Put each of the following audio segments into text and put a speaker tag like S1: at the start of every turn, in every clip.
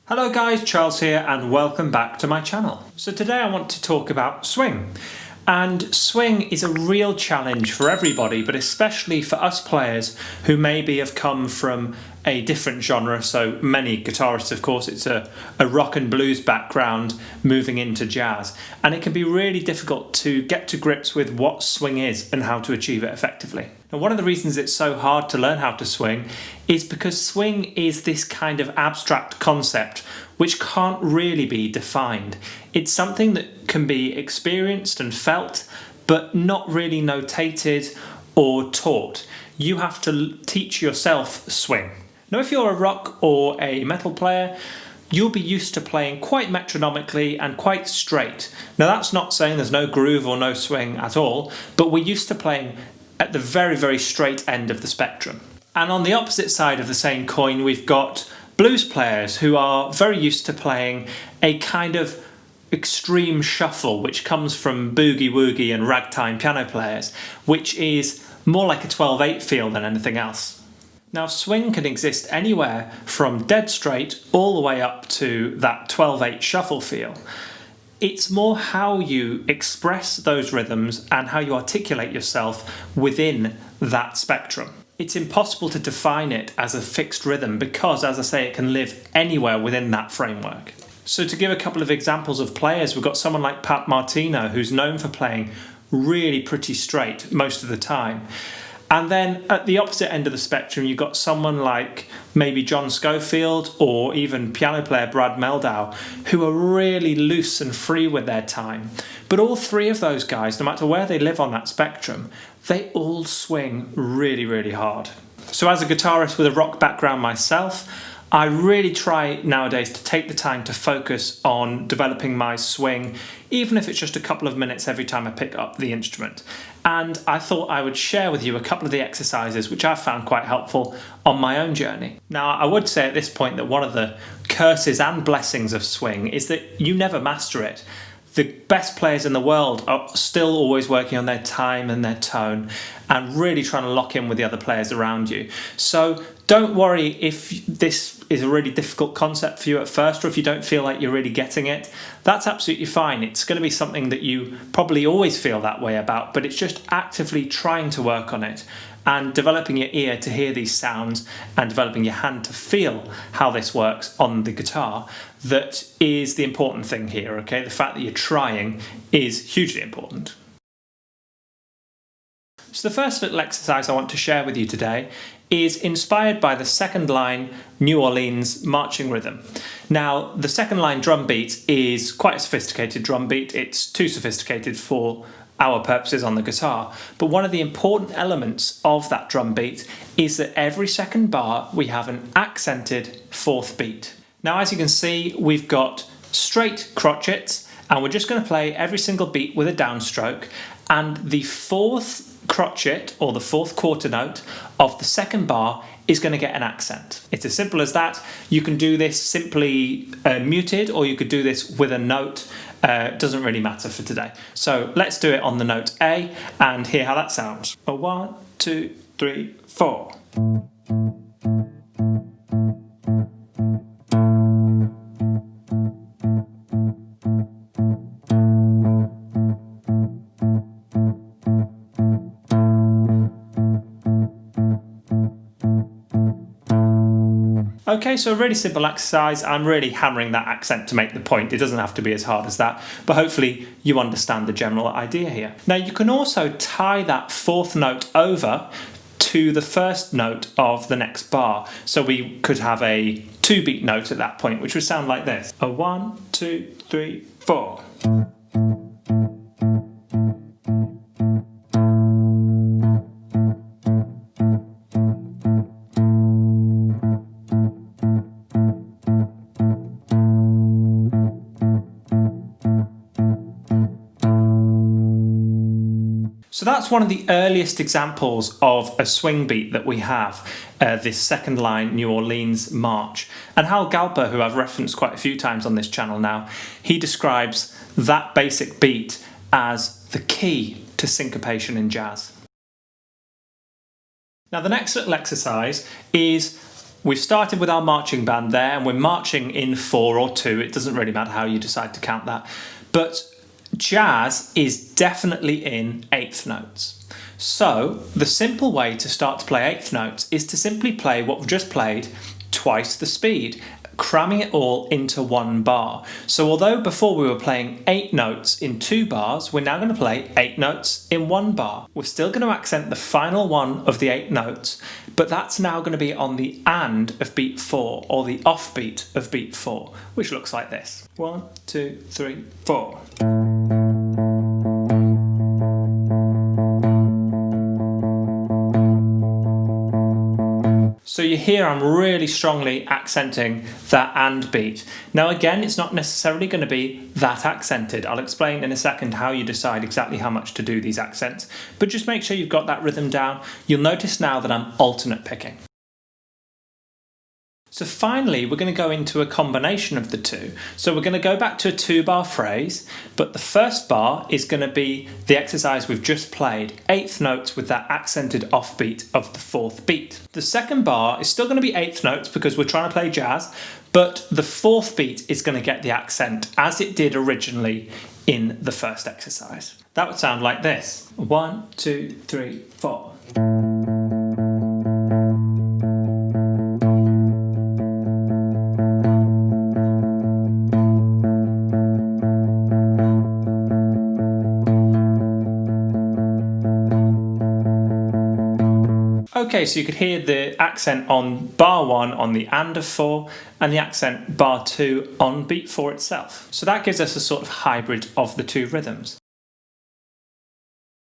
S1: Hello guys, Charles here and welcome back to my channel. So today I want to talk about swing. And swing is a real challenge for everybody, but especially for us players who maybe have come from a different genre. So many guitarists, of course, it's a rock and blues background moving into jazz. And it can be really difficult to get to grips with what swing is and how to achieve it effectively. Now, one of the reasons it's so hard to learn how to swing is because swing is this kind of abstract concept which can't really be defined. It's something that can be experienced and felt, but not really notated or taught. You have to teach yourself swing. Now, if you're a rock or a metal player, you'll be used to playing quite metronomically and quite straight. Now, that's not saying there's no groove or no swing at all, but we're used to playing at the very, very straight end of the spectrum. And on the opposite side of the same coin, we've got blues players who are very used to playing a kind of extreme shuffle, which comes from boogie-woogie and ragtime piano players, which is more like a 12/8 feel than anything else. Now, swing can exist anywhere from dead straight all the way up to that 12/8 shuffle feel. It's more how you express those rhythms and how you articulate yourself within that spectrum. It's impossible to define it as a fixed rhythm because, as I say, it can live anywhere within that framework. So to give a couple of examples of players, we've got someone like Pat Martino, who's known for playing really pretty straight most of the time. And then at the opposite end of the spectrum, you've got someone like maybe John Scofield or even piano player Brad Mehldau, who are really loose and free with their time. But all three of those guys, no matter where they live on that spectrum, they all swing really, really hard. So as a guitarist with a rock background myself, I really try nowadays to take the time to focus on developing my swing, even if it's just a couple of minutes every time I pick up the instrument. And I thought I would share with you a couple of the exercises which I've found quite helpful on my own journey. Now, I would say at this point that one of the curses and blessings of swing is that you never master it. The best players in the world are still always working on their time and their tone and really trying to lock in with the other players around you. So don't worry if this is a really difficult concept for you at first, or if you don't feel like you're really getting it. That's absolutely fine. It's going to be something that you probably always feel that way about, but it's just actively trying to work on it and developing your ear to hear these sounds and developing your hand to feel how this works on the guitar that is the important thing here, okay? The fact that you're trying is hugely important. So the first little exercise I want to share with you today is inspired by the second line New Orleans marching rhythm. Now, the second line drum beat is quite a sophisticated drum beat. It's too sophisticated for our purposes on the guitar. But one of the important elements of that drum beat is that every second bar we have an accented fourth beat. Now, as you can see, we've got straight crotchets, and we're just going to play every single beat with a downstroke, and the fourth crotchet, or the fourth quarter note of the second bar, is going to get an accent. It's as simple as that. You can do this simply muted, or you could do this with a note. Doesn't really matter for today. So let's do it on the note A and hear how that sounds. 1, 2, 3, 4. Okay, so a really simple exercise. I'm really hammering that accent to make the point. It doesn't have to be as hard as that, but hopefully you understand the general idea here. Now, you can also tie that fourth note over to the first note of the next bar. So we could have a 2-beat note at that point, which would sound like this. 1, 2, 3, 4. So that's one of the earliest examples of a swing beat that we have, this second line New Orleans march. And Hal Galper, who I've referenced quite a few times on this channel now, he describes that basic beat as the key to syncopation in jazz. Now, the next little exercise is we've started with our marching band there, and we're marching in 4 or 2. It doesn't really matter how you decide to count that. But jazz is definitely in eighth notes. So the simple way to start to play eighth notes is to simply play what we've just played twice the speed, cramming it all into 1 bar. So although before we were playing 8 notes in 2 bars, we're now going to play 8 notes in 1 bar. We're still going to accent the final one of the 8 notes, but that's now going to be on the and of beat 4, or the offbeat of beat 4, which looks like this. 1, 2, 3, 4. So you hear I'm really strongly accenting that and beat. Now again, it's not necessarily going to be that accented. I'll explain in a second how you decide exactly how much to do these accents, but just make sure you've got that rhythm down. You'll notice now that I'm alternate picking. So finally, we're going to go into a combination of the two. So we're going to go back to a 2-bar phrase, but the first bar is going to be the exercise we've just played, 8th notes with that accented offbeat of the 4th beat. The second bar is still going to be 8th notes because we're trying to play jazz, but the 4th beat is going to get the accent as it did originally in the first exercise. That would sound like this. 1, 2, 3, 4. Okay, so you could hear the accent on bar 1 on the and of 4 and the accent bar 2 on beat 4 itself. So that gives us a sort of hybrid of the two rhythms.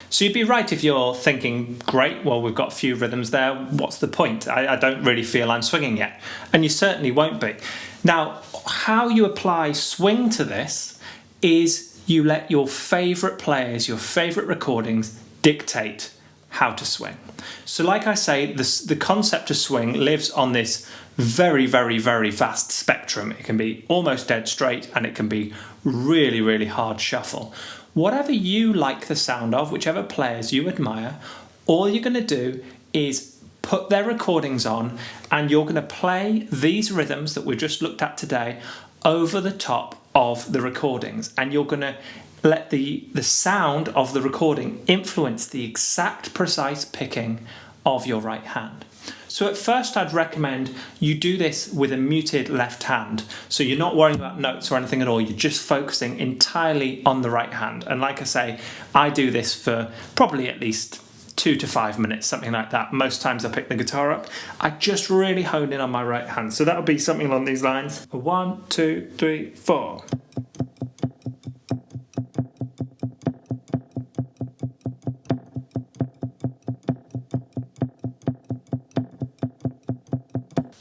S1: So you'd be right if you're thinking, great, well, we've got a few rhythms there, what's the point? I don't really feel I'm swinging yet. And you certainly won't be. Now, how you apply swing to this is you let your favourite players, your favourite recordings dictate how to swing. So like I say, the concept of swing lives on this very, very, very vast spectrum. It can be almost dead straight and it can be really, really hard shuffle. Whatever you like the sound of, whichever players you admire, all you're going to do is put their recordings on and you're going to play these rhythms that we just looked at today over the top of the recordings, and you're going to let the sound of the recording influence the exact precise picking of your right hand. So at first I'd recommend you do this with a muted left hand. So you're not worrying about notes or anything at all, you're just focusing entirely on the right hand. And like I say, I do this for probably at least 2 to 5 minutes, something like that. Most times I pick the guitar up, I just really hone in on my right hand. So that'll be something along these lines. 1, 2, 3, 4.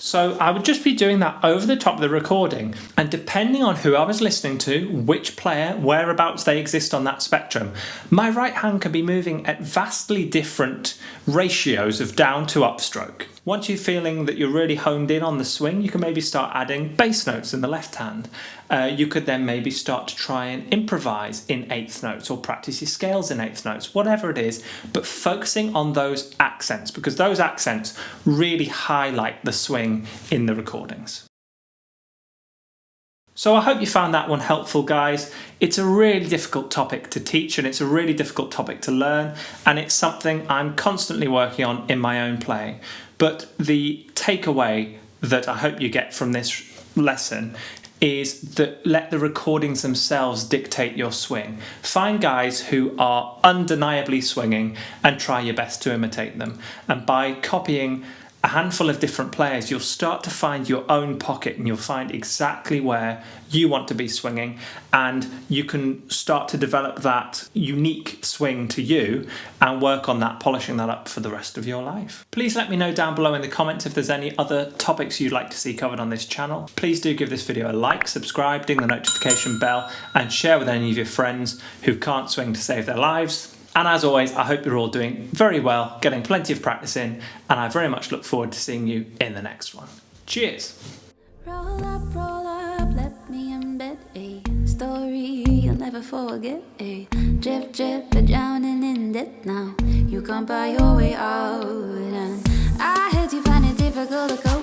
S1: So I would just be doing that over the top of the recording, and depending on who I was listening to, which player, whereabouts they exist on that spectrum, my right hand can be moving at vastly different ratios of down to upstroke. Once you're feeling that you're really honed in on the swing, you can maybe start adding bass notes in the left hand. You could then maybe start to try and improvise in eighth notes or practice your scales in eighth notes, whatever it is, but focusing on those accents, because those accents really highlight the swing in the recordings. So I hope you found that one helpful, guys. It's a really difficult topic to teach and it's a really difficult topic to learn, and it's something I'm constantly working on in my own playing. But the takeaway that I hope you get from this lesson is that let the recordings themselves dictate your swing. Find guys who are undeniably swinging and try your best to imitate them. And by copying a handful of different players, you'll start to find your own pocket and you'll find exactly where you want to be swinging, and you can start to develop that unique swing to you and work on that, polishing that up for the rest of your life. Please let me know down below in the comments if there's any other topics you'd like to see covered on this channel. Please do give this video a like, subscribe, ding the notification bell, and share with any of your friends who can't swing to save their lives. And as always, I hope you're all doing very well, getting plenty of practice in, and I very much look forward to seeing you in the next one. Cheers!
S2: Roll up, let me embed a story you'll never forget. A drip, drip, but drowning in debt now. You can't buy your way out, and I heard you find it difficult to cope.